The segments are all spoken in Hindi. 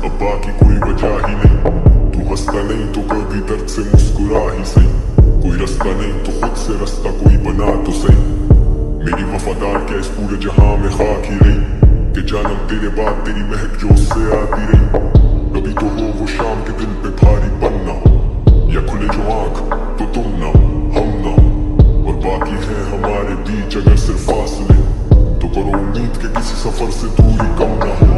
अब बाकी कोई वजह ही नहीं। तू हंसता नहीं तो कभी दर्द से मुस्कुरा ही सही। कोई रास्ता नहीं तो खुद से रास्ता कोई बना तो सही। मेरी वफादार क्या इस पूरे जहां में खाक ही रही कि जानम तेरे बाद तेरी महक जो उससे आती रही। कभी तो हो वो शाम के दिन पे भारी बनना, या खुले जो आंख तो तुम ना हम ना, और बाकी है हमारे बीच अगर सिर्फ फासले, तो करो उम्मीद के किसी सफर से दूरी कम ना हो।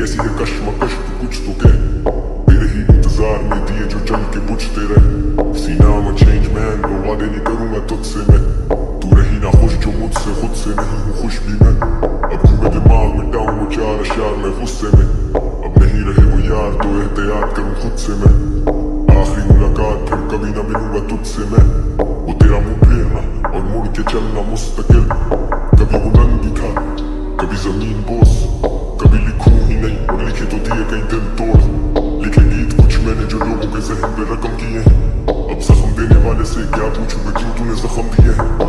कैसी है कश्मकश तू कुछ तो कह, मेरे ही इंतजार में दिए जो जल के बुझते रहे। सीना में चेंज मैन वो वादे नहीं करूंगा तुझसे मैं, तू रही ना खुश जो मुझसे खुद से नहीं हूँ खुश भी मैं। अब तुम्हें दिमाग मिटाऊं वो चार अशार में गुस्से में, अब नहीं रहे वो यार तो एहतियात करूं खुद से मैं। आखिरी मुलाकात फिर कभी ना मिलूंगा तुझसे मैं, वो तेरा मुंह फेरना और मुड़ के चलना मुस्तकिल। कभी वो नंगी था कभी जमीन बोस, कभी लिखूं ही नहीं और लिखे तो दिए कहीं दिल तोड़। लिखे गीत कुछ मैंने जो लोगों के जहन पे रकम किए हैं, अब जख्म देने वाले से क्या पूछूं मैं क्यों तूने जख्म दिए हैं।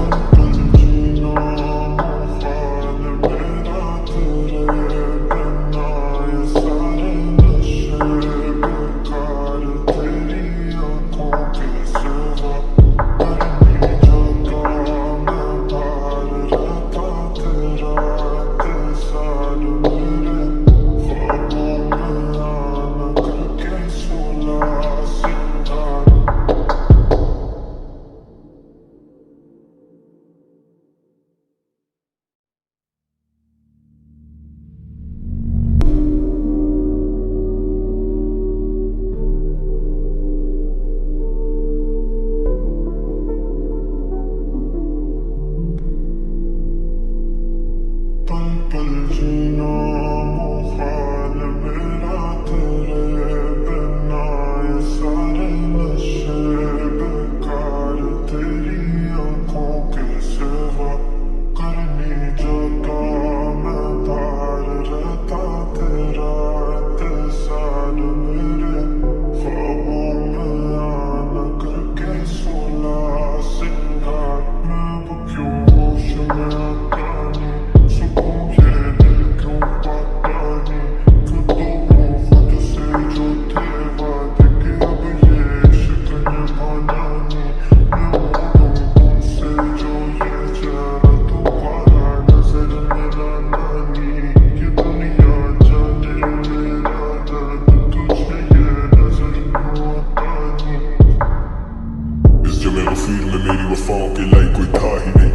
मेरी वफाओं के लाई कोई था ही नहीं,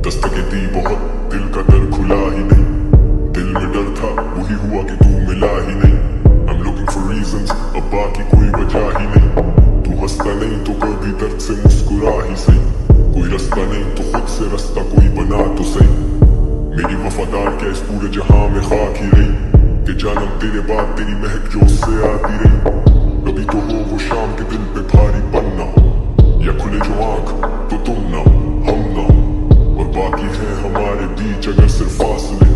दस्तकें दी बहुत दिल का दर खुला ही नहीं। दिल में डर था वही हुआ कि तू मिला ही नहीं। I'm looking for reasons, अब बाकी कोई वजह ही नहीं। तू हंसता नहीं तो कभी दर्द से मुस्कुरा ही सही। कोई रास्ता नहीं तो खुद से रास्ता कोई बना तो सही। मेरी वफादार क्या इस पूरे जहां में खाक ही रही कि जानम तेरे बाद तेरी महक जो उससे आती रही। कभी तो हो वो शाम के दिन पे भारी बनना, या खुले जो आंख तो तुम ना हम ना, और बाकी है हमारे बीच अगर सिर्फ फासले,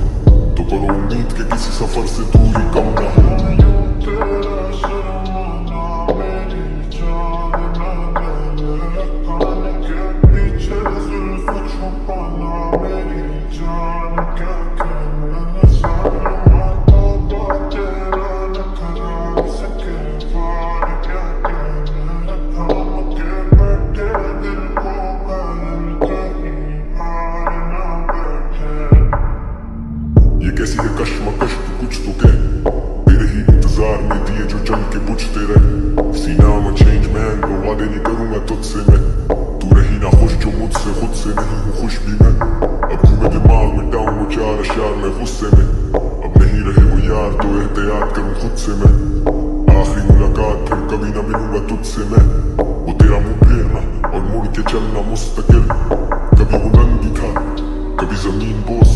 तो करो उम्मीद के किसी सफर से दूरी कम ना हो। कैसी है कश्मकश तू कुछ तो कह, मेरे ही इंतजार में दिए जो जल के बुझते रहे। सीना में चेंज मैन वो वादे नहीं करूंगा तुझसे मैं, तू रही ना खुश जो मुझसे खुद से नहीं हूँ खुश भी मैं। अब तुम्हें दिमाग मिटाऊं वो चार अशार में गुस्से में, अब नहीं रहे वो यार तो एहतियात करूं खुद से मैं। आखिरी मुलाकात फिर कभी ना मिलूंगा तुझसे मैं, वो तेरा मुंह फेरना और मुड़ के चलना मुस्तकिल। कभी वो नंगी था कभी जमीन बोस,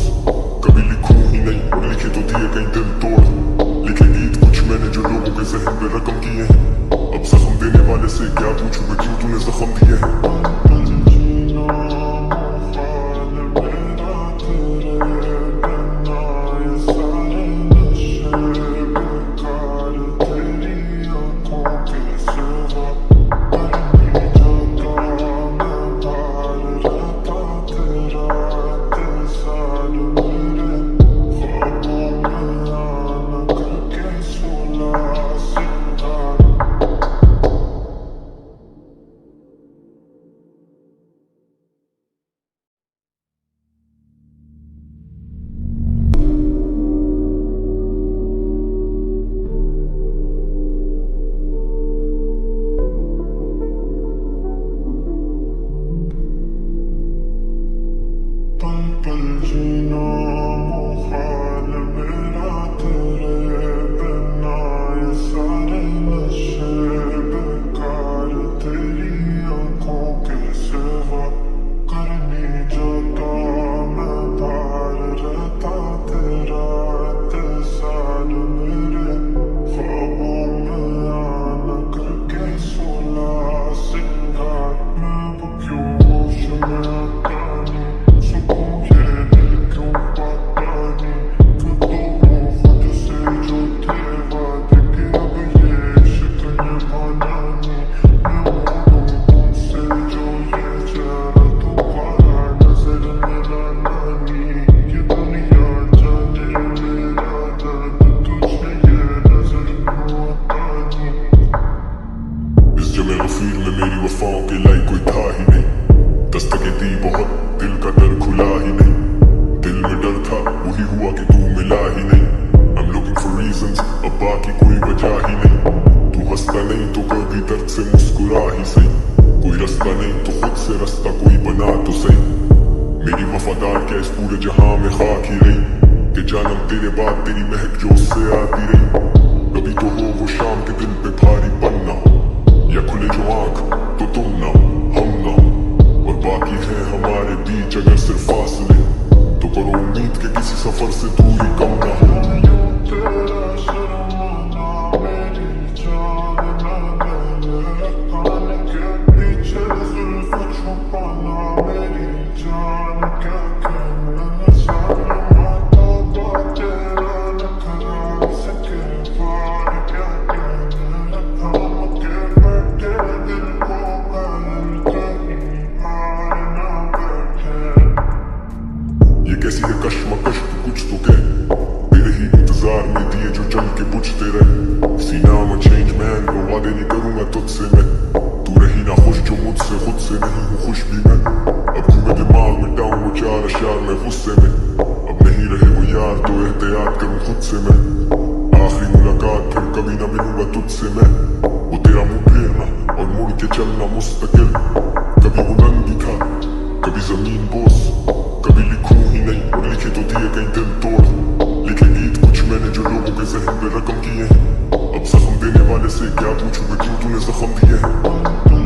कभी लिखूं ही नहीं और लिखे तो दिए कहीं दिल तोड़। लिखे गीत कुछ मैंने जो लोगों के जहन पे रकम किए हैं, अब जख्म देने वाले से क्या पूछूं मैं क्यों तूने जख्म दिए हैं पल जीना मुहाल मेरा तेरे बिना ये सारे नशे बेकार तेरी आंखों के सिवा करनी जाता मैं बाहर रहता तेरा इंतजार मेरे ख्वाबों में आना करके सोला सिंगार मैं वो क्यों होश में आता नहीं गफीर में मेरी वफाओं के लायक कोई था ही नहीं दस्तके दी बहुत दिल का दर खुला ही नहीं दिल में डर था वही हुआ कि तू मिला ही नहीं I'm looking for reasons अब बाकी कोई वजह ही नहीं तू हंसता नहीं तो कभी दर्द से मुस्कुरा ही सही कोई रास्ता नहीं तो खुद से रास्ता कोई बना तो सही मेरी वफादार क्या इस पूरे जहां में खाक ही रही कि जानम तेरे बाद तेरी महक जो उससे आती रही कभी तो हो वो शाम के दिल पे भारी पन्ना या खुले जो आंख तो तुम ना हम ना और बाकी है हमारे बीच अगर सिर्फ फासले तो करो उम्मीद के किसी सफर से दूरी कम ना हो तेरा शर्माना मेरी जान ना मैंने कान के पीछे जुल्फ छुपाना मेरी जान क्या कहना शर्माता बात तेरा नखरा सके बार क्या कहना हम के ये कैसी है कश्मकश तू कुछ तो कह तेरे ही इंतजार में दिए जो जल के बुझते रहे सीना में चेंज मैन वो वादे नहीं करूंगा तुझसे मैं तू रही ना खुश जो मुझसे खुद से नहीं हूँ खुश भी मैं अब घूमे दिमाग मिटाऊं वो चार अशार में गुस्से में अब नहीं रहे वो यार तो एहतियात करूं खुद से मैं आखिरी मुलाकात फिर कभी ना मिलूंगा तुझसे मैं वो तेरा मुंह फेरना और मुड़ के चलना मुस्तकिल कभी वो नंगी था कभी जमीन बोस कभी लिखूं ही नहीं और लिखे तो दिए कहीं दिल तोड़ लिखे गीत कुछ मैंने जो लोगों के जहन पे रकम किए हैं अब जख्म देने वाले से क्या पूछूं मैं क्यों तूने जख्म दिए हैं